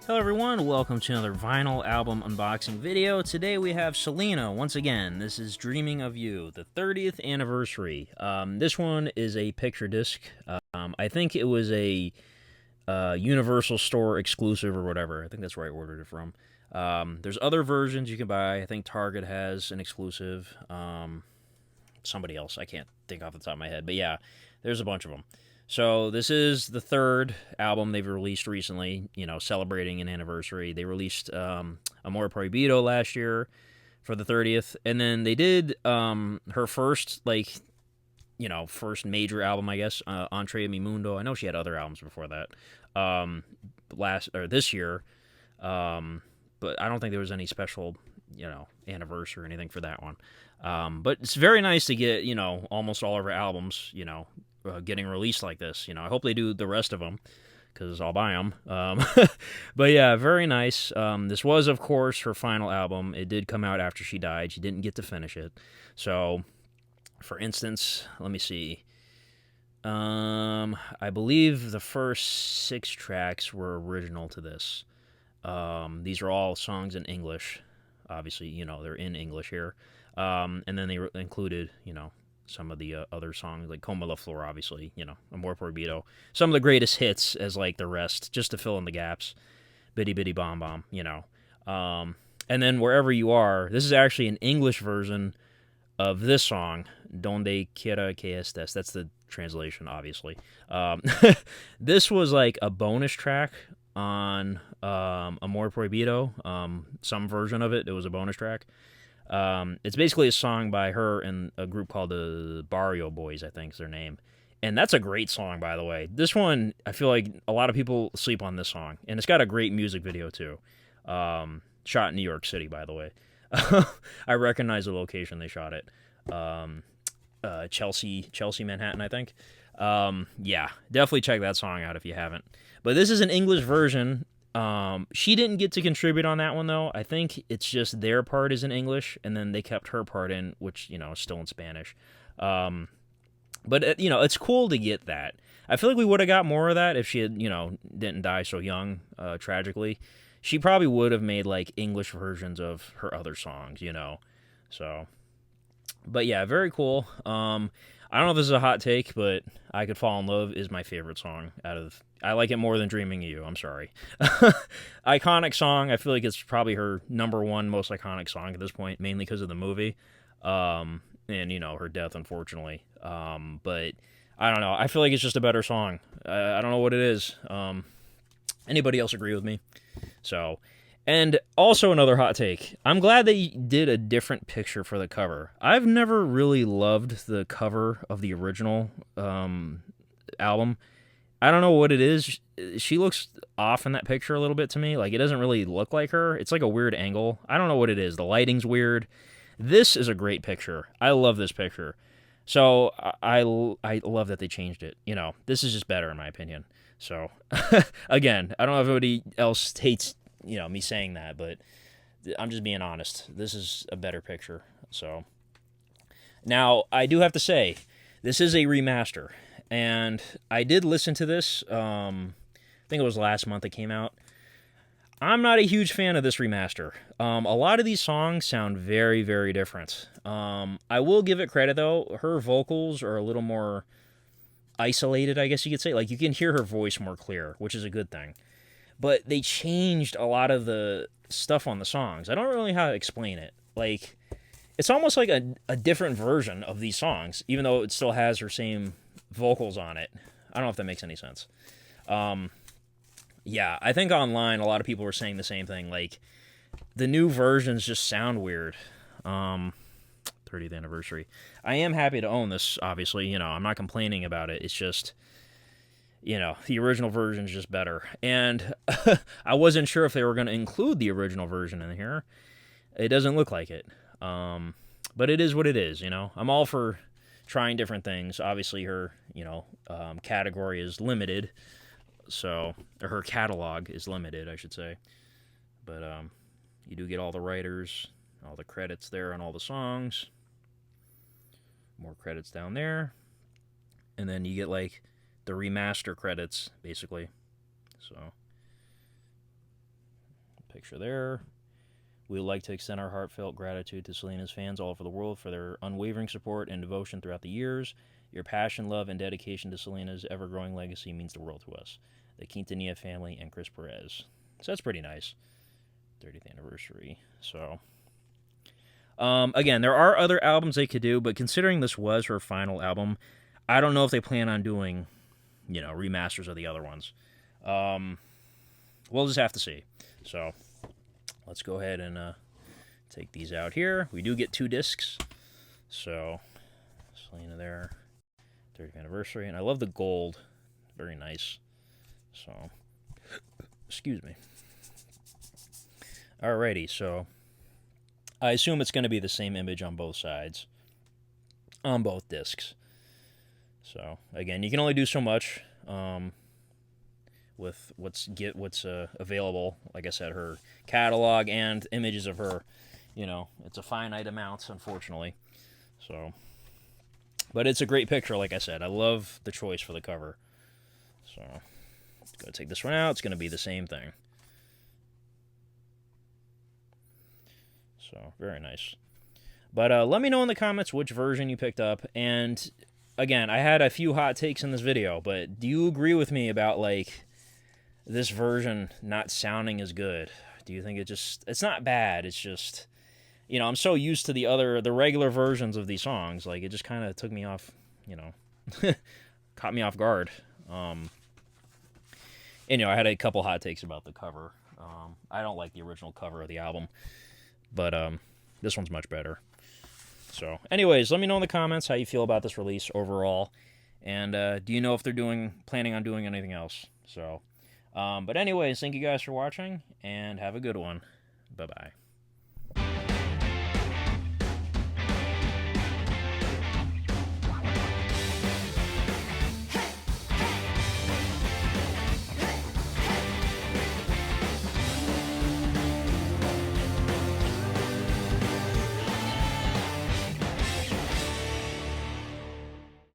Hello everyone, welcome to another vinyl album unboxing video. Today we have Selena, once again. This is Dreaming of You, the 30th anniversary. This one is a picture disc. I think it was a Universal Store exclusive or whatever. I think that's where I ordered it from. There's other versions you can buy. I think Target has an exclusive. Somebody else, I can't think off the top of my head. But yeah, there's a bunch of them. So this is the third album they've released recently, celebrating an anniversary. They released Amor Prohibido last year for the 30th, and then they did her first, first major album, I guess, Entre Mi Mundo. I know she had other albums before that, this year, but I don't think there was any special, anniversary or anything for that one. But it's very nice to get, almost all of her albums, getting released like this. I hope they do the rest of them because I'll buy them. But yeah, very nice. This was, of course, her final album. It did come out after she died. She didn't get to finish it. So, for instance, let me see. I believe the first 6 tracks were original to this. These are all songs in English. Obviously, they're in English here. And then they included, some of the other songs, like Como La Flor, obviously, Amor Prohibido. Some of the greatest hits as, the rest, just to fill in the gaps. Bitty Bitty Bomb Bomb, And then Wherever You Are, this is actually an English version of this song, Donde Quiera que Estés. That's the translation, obviously. This was, a bonus track on Amor Prohibido. Some version of it was a bonus track. It's basically a song by her and a group called the Barrio Boys, I think is their name. And that's a great song, by the way. This one, I feel like a lot of people sleep on this song. And it's got a great music video, too. Shot in New York City, by the way. I recognize the location they shot it. Chelsea, Manhattan, I think. Yeah, definitely check that song out if you haven't. But this is an English version. She didn't get to contribute on that one, though. I think it's just their part is in English, and then they kept her part in, which, is still in Spanish. But, it's cool to get that. I feel like we would have got more of that if she had, didn't die so young, tragically. She probably would have made, English versions of her other songs, So, but yeah, very cool. I don't know if this is a hot take, but I Could Fall in Love is my favorite song I like it more than Dreaming of You. I'm sorry. Iconic song. I feel like it's probably her number one most iconic song at this point, mainly because of the movie. And, her death, unfortunately. But I don't know. I feel like it's just a better song. I don't know what it is. Anybody else agree with me? So, and also another hot take. I'm glad they did a different picture for the cover. I've never really loved the cover of the original album. I don't know what it is. She looks off in that picture a little bit to me. It doesn't really look like her. It's like a weird angle. I don't know what it is. The lighting's weird. This is a great picture. I love this picture. So I love that they changed it. This is just better in my opinion. So, again, I don't know if anybody else hates, me saying that, but I'm just being honest. This is a better picture. So, now, I do have to say, this is a remaster. And I did listen to this, I think it was last month it came out. I'm not a huge fan of this remaster. A lot of these songs sound very, very different. I will give it credit, though. Her vocals are a little more isolated, I guess you could say. You can hear her voice more clear, which is a good thing. But they changed a lot of the stuff on the songs. I don't really know how to explain it. It's almost like a different version of these songs, even though it still has her same vocals on it. I don't know if that makes any sense. Yeah, I think online a lot of people were saying the same thing. The new versions just sound weird. 30th anniversary. I am happy to own this, obviously. I'm not complaining about it. It's just, the original version is just better. And I wasn't sure if they were going to include the original version in here. It doesn't look like it. But it is what it is, I'm all for trying different things. Obviously, her, category is limited. So, or her catalog is limited, I should say. But you do get all the writers, all the credits there on all the songs. More credits down there. And then you get, the, the remaster credits, basically. So, picture there. We would like to extend our heartfelt gratitude to Selena's fans all over the world for their unwavering support and devotion throughout the years. Your passion, love, and dedication to Selena's ever-growing legacy means the world to us, the Quintanilla family, and Chris Perez. So that's pretty nice. 30th anniversary. So, again, there are other albums they could do, but considering this was her final album, I don't know if they plan on doing, remasters of the other ones. We'll just have to see. So, let's go ahead and take these out here. We do get 2 discs. So, Selena there. 30th anniversary. And I love the gold. Very nice. So, excuse me. Alrighty, so I assume it's going to be the same image on both sides, on both discs. So again, you can only do so much with what's available. Like I said, her catalog and images of her. It's a finite amount, unfortunately. So, but it's a great picture. Like I said, I love the choice for the cover. So, let's go take this one out. It's going to be the same thing. So, very nice. But let me know in the comments which version you picked up. And, again, I had a few hot takes in this video, but do you agree with me about, this version not sounding as good? Do you think it's not bad, it's just, I'm so used to the regular versions of these songs, it just kind of took me off, caught me off guard. And, I had a couple hot takes about the cover. I don't like the original cover of the album. But this one's much better. So, anyways, let me know in the comments how you feel about this release overall. And do you know if they're planning on doing anything else? So, but anyways, thank you guys for watching, and have a good one. Bye-bye.